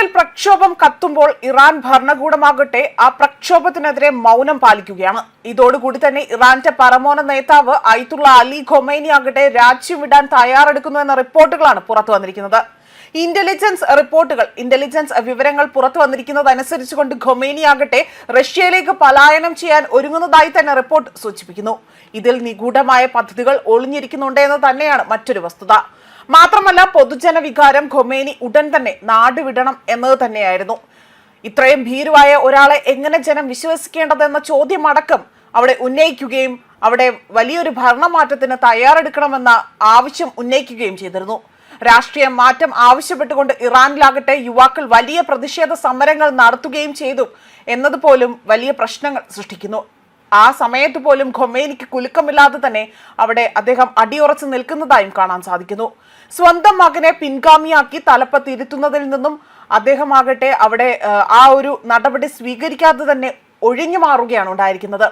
Israel പ്രക്ഷോഭം കത്തുമ്പോൾ Iran ഭരണകൂടമാകട്ടെ ആ പ്രക്ഷോഭത്തിനെതിരെ മൗനം പാലിക്കുകയാണ്. ഇതോടുകൂടി തന്നെ ഇറാന്റെ പരമോന്നത നേതാവ് അയത്തുള്ള അലി ഖൊമൈനി ആകട്ടെ രാജ്യം വിടാൻ തയ്യാറെടുക്കുന്നു എന്ന റിപ്പോർട്ടുകളാണ് പുറത്തു വന്നിരിക്കുന്നത്. ഇന്റലിജൻസ് വിവരങ്ങൾ പുറത്തു വന്നിരിക്കുന്നതനുസരിച്ചുകൊണ്ട് ഖൊമൈനി ആകട്ടെ റഷ്യയിലേക്ക് പലായനം ചെയ്യാൻ ഒരുങ്ങുന്നതായി തന്നെ റിപ്പോർട്ട് സൂചിപ്പിക്കുന്നു. ഇതിൽ നിഗൂഢമായ പദ്ധതികൾ ഒളിഞ്ഞിരിക്കുന്നുണ്ട് എന്ന് തന്നെയാണ് മറ്റൊരു വസ്തുത. മാത്രമല്ല, പൊതുജന വികാരം ഖൊമൈനി ഉടൻ തന്നെ നാടുവിടണം എന്നത് തന്നെയായിരുന്നു. ഇത്രയും ഭീരുവായ ഒരാളെ എങ്ങനെ ജനം വിശ്വസിക്കേണ്ടതെന്ന ചോദ്യമടക്കം അവിടെ ഉന്നയിക്കുകയും അവിടെ വലിയൊരു ഭരണമാറ്റത്തിന് തയ്യാറെടുക്കണമെന്ന ആവശ്യം ഉന്നയിക്കുകയും ചെയ്തിരുന്നു. രാഷ്ട്രീയ മാറ്റം ആവശ്യപ്പെട്ടുകൊണ്ട് ഇറാനിലാകട്ടെ യുവാക്കൾ വലിയ പ്രതിഷേധ സമരങ്ങൾ നടത്തുകയും ചെയ്തു എന്നതുപോലും വലിയ പ്രശ്നങ്ങൾ സൃഷ്ടിക്കുന്നു. ആ സമയത്ത് പോലും ഖൊമൈനിക്ക് കുലുക്കമില്ലാതെ തന്നെ അവിടെ അദ്ദേഹം അടിയുറച്ച് നിൽക്കുന്നതായും കാണാൻ സാധിക്കുന്നു. സ്വന്തം മകനെ പിൻഗാമിയാക്കി തലപ്പത്തിരുത്തുന്നതിൽ നിന്നും അദ്ദേഹമാകട്ടെ അവിടെ ആ ഒരു നടപടി സ്വീകരിക്കാതെ തന്നെ ഒഴിഞ്ഞു മാറുകയാണ് ഉണ്ടായിരിക്കുന്നത്.